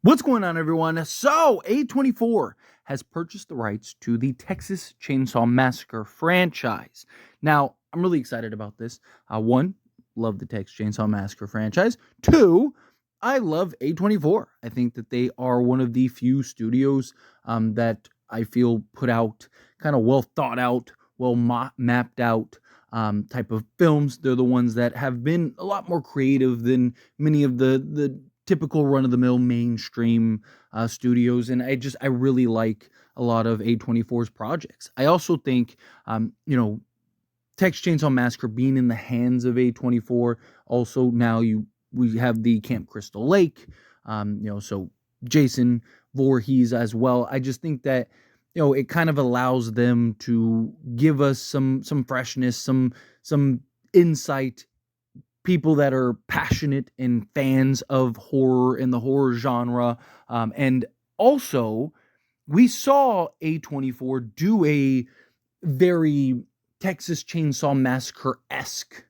What's going on, everyone? So, A24 has purchased the rights to the Texas Chainsaw Massacre franchise. Now, I'm really excited about this. One, love the Texas Chainsaw Massacre franchise. Two, I love A24. I think that they are one of the few studios that I feel put out kind of well thought out, well mapped out type of films. They're the ones that have been a lot more creative than many of the typical run-of-the-mill mainstream studios, and I really like a lot of A24's projects. I also think, Texas Chainsaw Massacre being in the hands of A24. Also, now we have the Camp Crystal Lake, so Jason Voorhees as well. I just think that it kind of allows them to give us some freshness, some insight, people that are passionate and fans of horror and the horror genre. And also, we saw A24 do a very Texas Chainsaw Massacre-esque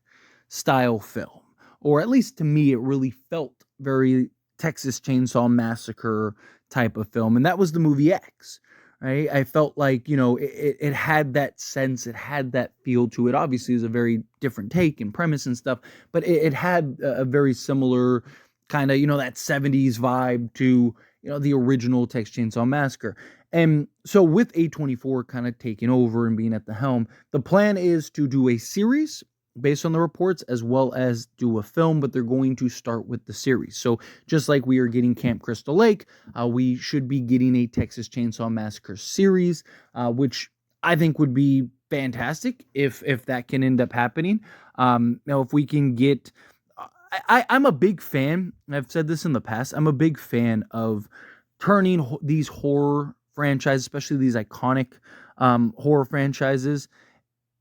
style film. Or at least to me, it really felt very Texas Chainsaw Massacre type of film. And that was the movie X. Right? I felt like, it had that sense, it had that feel to it. Obviously, it was a very different take and premise and stuff, but it had a very similar kind of, that 70s vibe to, the original Texas Chainsaw Massacre. And so with A24 kind of taking over and being at the helm, the plan is to do a series based on the reports, as well as do a film, but they're going to start with the series. So just like we are getting Camp Crystal Lake, we should be getting a Texas Chainsaw Massacre series, which I think would be fantastic if that can end up happening. Now, if we can get, I'm a big fan. I've said this in the past. I'm a big fan of turning these horror franchises, especially these iconic horror franchises,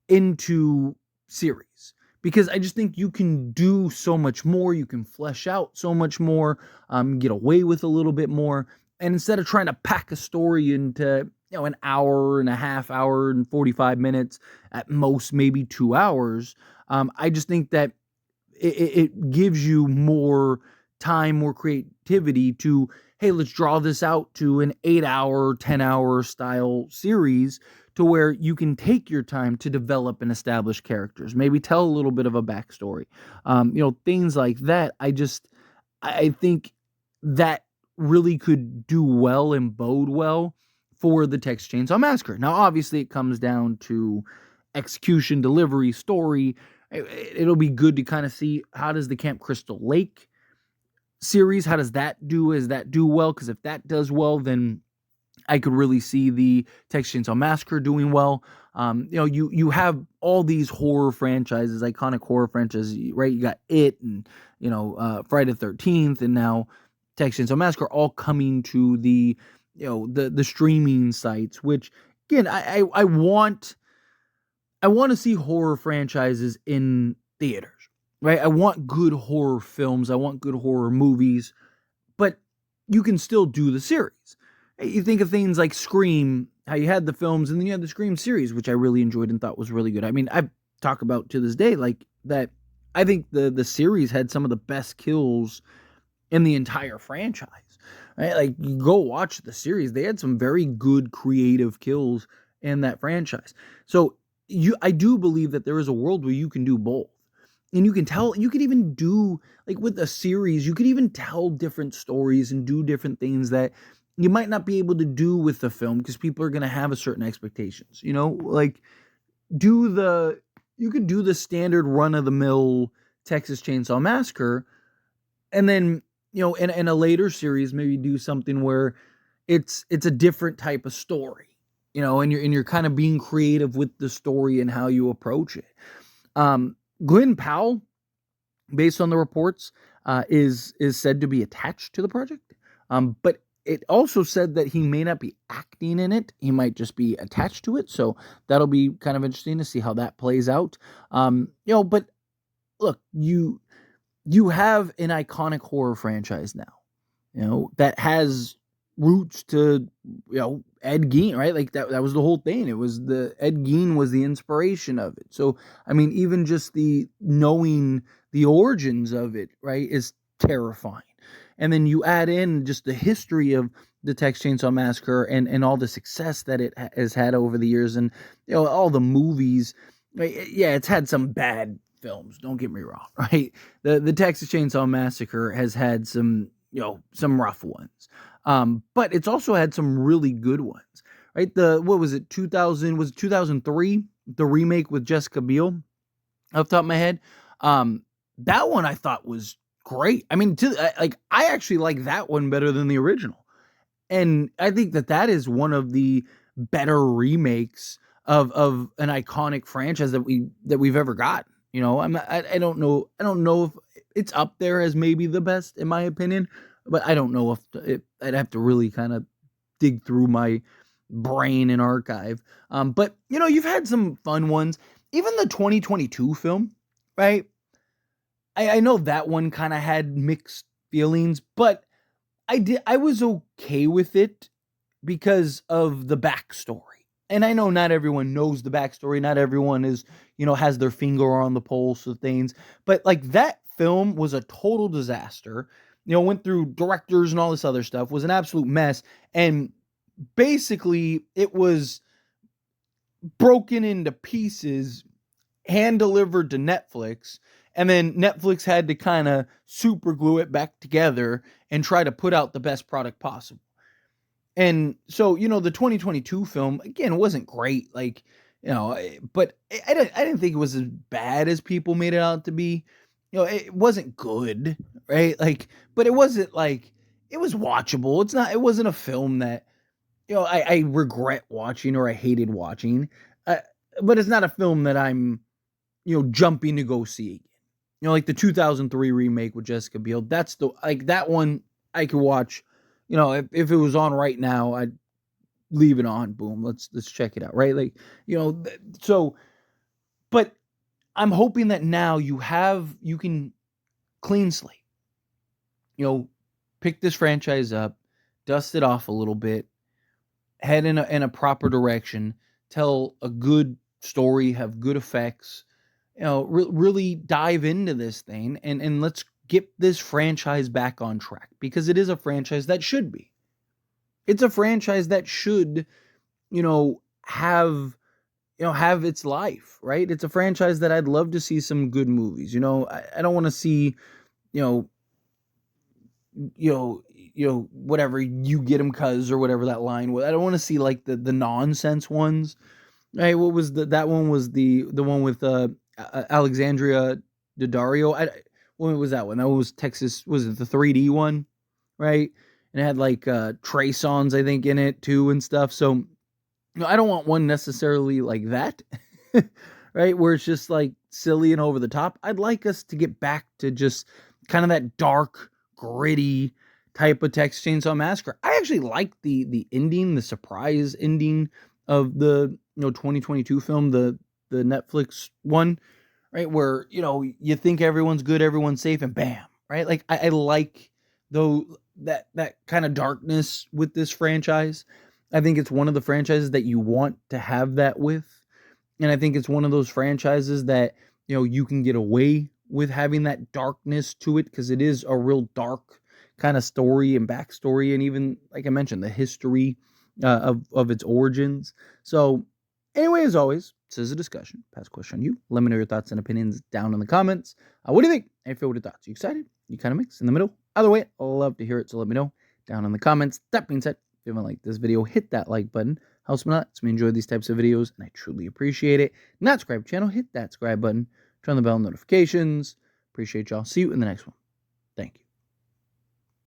into series, because I just think you can do so much more. You can flesh out so much more, get away with a little bit more, and instead of trying to pack a story into an hour and a half, hour and 45 minutes at most, maybe 2 hours, I just think that it gives you more time, more creativity to, hey, let's draw this out to an 8-hour, 10-hour style series, to where you can take your time to develop and establish characters, maybe tell a little bit of a backstory, things like that. I think that really could do well and bode well for the Texas Chainsaw Massacre. Now, obviously, it comes down to execution, delivery, story. It'll be good to kind of see, how does the Camp Crystal Lake series, how does that do? Does that do well? Because if that does well, then I could really see the Texas Chainsaw Massacre doing well. You have all these horror franchises, iconic horror franchises, right? You got It and, Friday the 13th, and now Texas Chainsaw Massacre, all coming to the, the streaming sites, which, again, I want to see horror franchises in theaters, right? I want good horror films. I want good horror movies, but you can still do the series. You think of things like Scream, how you had the films and then you had the Scream series, which I really enjoyed and thought was really good. I mean, I talk about to this day, like, that I think the series had some of the best kills in the entire franchise. Right? Like, you go watch the series, they had some very good creative kills in that franchise. So I do believe that there is a world where you can do both. And you could even do, like, with a series, you could even tell different stories and do different things that you might not be able to do with the film, because people are going to have a certain expectations, like, you could do the standard run-of-the-mill Texas Chainsaw Massacre, and then, in a later series, maybe do something where it's a different type of story, and you're kind of being creative with the story and how you approach it. Glenn Powell, based on the reports, is said to be attached to the project, but it also said that he may not be acting in it. He might just be attached to it. So that'll be kind of interesting to see how that plays out. But look, you have an iconic horror franchise now, that has roots to, Ed Gein, right? Like, that was the whole thing. It was Ed Gein was the inspiration of it. So, I mean, even just the knowing the origins of it, right, is terrifying. and then you add in just the history of the Texas Chainsaw Massacre and all the success that it has had over the years, and all the movies. Yeah, it's had some bad films. Don't get me wrong, right? The Texas Chainsaw Massacre has had some rough ones, but it's also had some really good ones, right? What was it? 2000 was it 2003? The remake with Jessica Biel, off the top of my head. That one I thought was great. I mean, I actually like that one better than the original. And I think that is one of the better remakes of an iconic franchise that we've ever gotten. I don't know if it's up there as maybe the best in my opinion, but I don't know if I'd have to really kind of dig through my brain and archive. But you've had some fun ones. Even the 2022 film, right? I know that one kind of had mixed feelings, but I was okay with it because of the backstory. And I know not everyone knows the backstory. Not everyone has their finger on the pulse of things. But like that film was a total disaster. Went through directors and all this other stuff. Was an absolute mess. And basically it was broken into pieces, hand delivered to Netflix. And then Netflix had to kind of super glue it back together and try to put out the best product possible. And so, the 2022 film, again, wasn't great. Like, but I didn't think it was as bad as people made it out to be. It wasn't good, right? Like, but it wasn't like, it was watchable. It wasn't a film that, I regret watching or I hated watching. But it's not a film that I'm, jumping to go see again. Like the 2003 remake with Jessica Biel. That's that one I could watch. If it was on right now, I'd leave it on. Boom, let's check it out, right? Like, so, but I'm hoping that now you can clean slate. Pick this franchise up, dust it off a little bit, head in a proper direction, tell a good story, have good effects. Really dive into this thing and let's get this franchise back on track, because it is a franchise that should be. It's a franchise that should, have its life, right? It's a franchise that I'd love to see some good movies. I don't want to see, whatever, you get them cuz or whatever that line was. I don't want to see like the nonsense ones. Hey, what was that one was the one with Alexandria Daddario. When was that one? That was Texas. Was it the 3D one? Right? And it had like Trey Songz, I think, in it too and stuff. So I don't want one necessarily like that, right? Where it's just like silly and over the top. I'd like us to get back to just kind of that dark, gritty type of Texas Chainsaw Massacre. I actually like the ending, the surprise ending of the 2022 film, the Netflix one, right? Where, you think everyone's good, everyone's safe, and bam, right? Like I like that kind of darkness with this franchise. I think it's one of the franchises that you want to have that with. And I think it's one of those franchises that, you can get away with having that darkness to it, because it is a real dark kind of story and backstory. And even, like I mentioned, the history of its origins. So anyway, as always, this is a discussion. Pass a question on you. Let me know your thoughts and opinions down in the comments. What do you think? Any favorite thoughts? You excited? You kind of mix in the middle? Either way, I'd love to hear it. So let me know down in the comments. That being said, if you haven't liked this video, hit that like button. Helps me a lot. It's me enjoy these types of videos, and I truly appreciate it. Not subscribe to the channel, hit that subscribe button. Turn on the bell notifications. Appreciate y'all. See you in the next one.